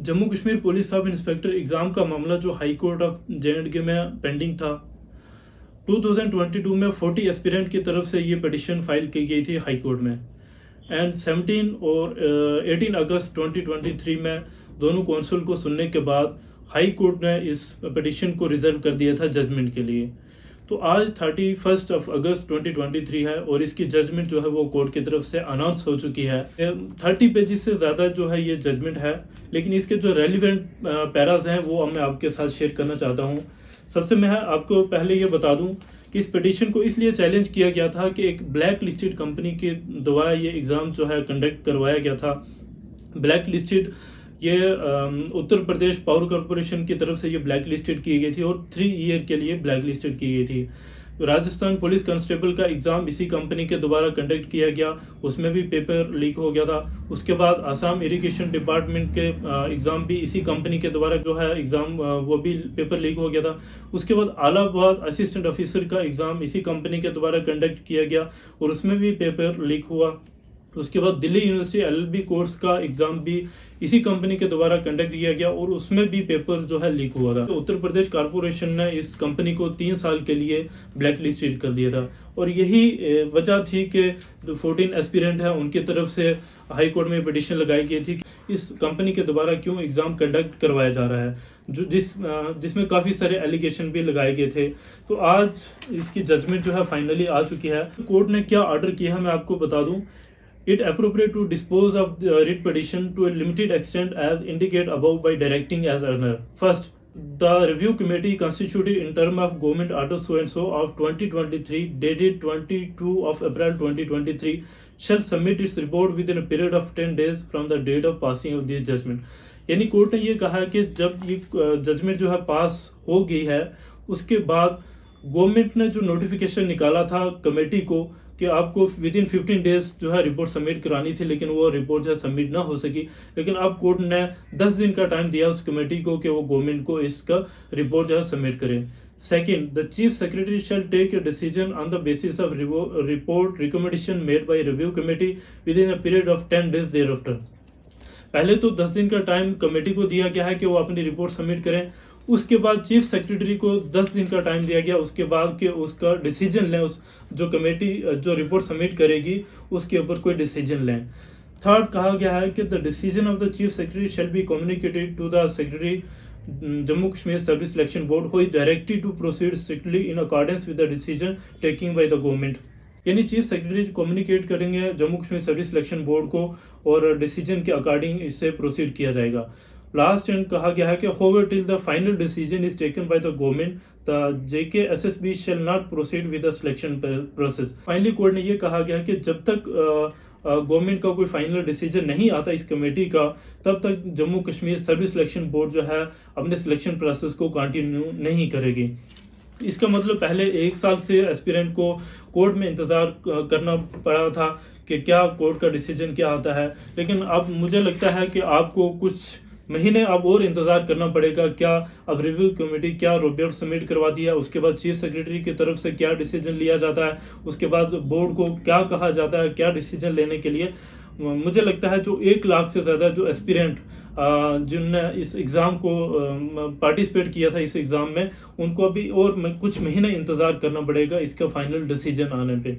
Jammu Kashmir police sub inspector exam का मामला जो हाई कोर्ट ऑफ जे.एंड.के में पेंडिंग था। 2022 में 40 एस्पिरेंट की तरफ से ये पिटिशन फाइल की गई थी हाई कोर्ट में एंड 17 और 18 अगस्त 2023 में दोनों कौंसल को सुनने के बाद हाई कोर्ट ने इस पिटिशन को रिजर्व कर दिया था जजमेंट के लिए। तो आज 31 अगस्त 2023 है और इसकी जजमेंट जो है वो कोर्ट की तरफ से अनाउंस हो चुकी है। 30 पेजेस से ज़्यादा जो है ये जजमेंट है, लेकिन इसके जो रेलिवेंट पैराज हैं वो मैं आपके साथ शेयर करना चाहता हूँ। सबसे मैं आपको पहले ये बता दूं कि इस पिटीशन को इसलिए चैलेंज किया गया था कि एक ब्लैक लिस्टेड कंपनी के द्वारा ये एग्ज़ाम जो है कंडक्ट करवाया गया था। ब्लैक लिस्टेड ये उत्तर प्रदेश पावर कॉरपोरेशन की तरफ से ये ब्लैक लिस्टेड की गई थी और 3 ईयर के लिए ब्लैक लिस्टेड की गई थी। तो राजस्थान पुलिस कांस्टेबल का एग्ज़ाम इसी कंपनी के द्वारा कंडक्ट किया गया, उसमें भी पेपर लीक हो गया था। उसके बाद आसाम इरिगेशन डिपार्टमेंट के एग्ज़ाम भी इसी कंपनी के द्वारा जो है एग्ज़ाम वो भी पेपर लीक हो गया था। उसके बाद इलाहाबाद असिस्टेंट ऑफिसर का एग्ज़ाम इसी कंपनी के द्वारा कंडक्ट किया गया और उसमें भी पेपर लीक हुआ। उसके बाद दिल्ली यूनिवर्सिटी एलएलबी कोर्स का एग्ज़ाम भी इसी कंपनी के द्वारा कंडक्ट किया गया और उसमें भी पेपर जो है लीक हुआ था। तो उत्तर प्रदेश कॉर्पोरेशन ने इस कंपनी को 3 साल के लिए ब्लैक लिस्टेड कर दिया था और यही वजह थी कि जो 14 एस्पिरेंट हैं उनकी तरफ से हाई कोर्ट में पिटीशन लगाई गई थी कि इस कंपनी के द्वारा क्यों एग्ज़ाम कंडक्ट करवाया जा रहा है, जो जिसमें काफ़ी सारे एलिगेशन भी लगाए गए थे। तो आज इसकी जजमेंट जो है फाइनली आ चुकी है। कोर्ट ने क्या ऑर्डर किया है मैं आपको बता दूँ। It appropriate to dispose of the writ petition to a limited extent as indicated above by directing as earlier. First, the review committee constituted in term of government order so and so of 2023 dated 22 of April 2023 shall submit its report within a period of 10 days from the date of passing of this judgment. यानी court ने ये कहा कि जब ये judgement जो है पास हो गई है उसके बाद गवर्नमेंट ने जो नोटिफिकेशन निकाला था कमेटी को कि आपको विद इन 15 डेज जो है रिपोर्ट सबमिट करानी थी, लेकिन वो रिपोर्ट जो है सबमिट ना हो सकी। लेकिन अब कोर्ट ने 10 दिन का टाइम दिया उस कमेटी को कि वो गवर्नमेंट को इसका रिपोर्ट जो है सबमिट करें। Second, the chief secretary shall take a decision on the basis of report recommendation made by review committee within a period of 10 days thereafter. पहले तो 10 दिन का टाइम कमेटी को दिया गया है कि वो अपनी रिपोर्ट सबमिट करें, उसके बाद चीफ सेक्रेटरी को 10 दिन का टाइम दिया गया उसके बाद कि उसका डिसीजन लें, उस जो कमेटी जो रिपोर्ट सबमिट करेगी उसके ऊपर कोई डिसीजन लें। थर्ड, कहा गया है कि the decision of the chief secretary shall be communicated to the secretary Jammu Kashmir service selection board who is directed to proceed strictly in accordance with the decision taking by the government. यानी chief secretary communicate करेंगे Jammu Kashmir service selection board को और decision के according इससे proceed किया जाएगा। Last and कहा गया है कि however till the final decision is taken by the government the JKSSB shall not proceed with the selection process. Finally court ने ये कहा गया कि जब तक गवर्नमेंट का कोई फाइनल डिसीजन नहीं आता इस कमेटी का, तब तक Jammu Kashmir service selection board जो है अपने सिलेक्शन प्रोसेस को कंटिन्यू नहीं करेगी। इसका मतलब पहले 1 साल से एस्पिरेंट को कोर्ट में इंतज़ार करना पड़ा था कि क्या कोर्ट का डिसीजन क्या आता है, लेकिन अब मुझे लगता है कि आपको कुछ महीने अब और इंतज़ार करना पड़ेगा। क्या अब रिव्यू कमेटी क्या रिपोर्ट सबमिट करवा दिया, उसके बाद चीफ सेक्रेटरी की तरफ से क्या डिसीजन लिया जाता है, उसके बाद बोर्ड को क्या कहा जाता है क्या डिसीजन लेने के लिए। मुझे लगता है जो 1 लाख से ज़्यादा जो एस्पिरेंट जिनने इस एग्ज़ाम को पार्टिसिपेट किया था इस एग्ज़ाम में, उनको अभी और कुछ महीने इंतज़ार करना पड़ेगा इसका फाइनल डिसीजन आने पे।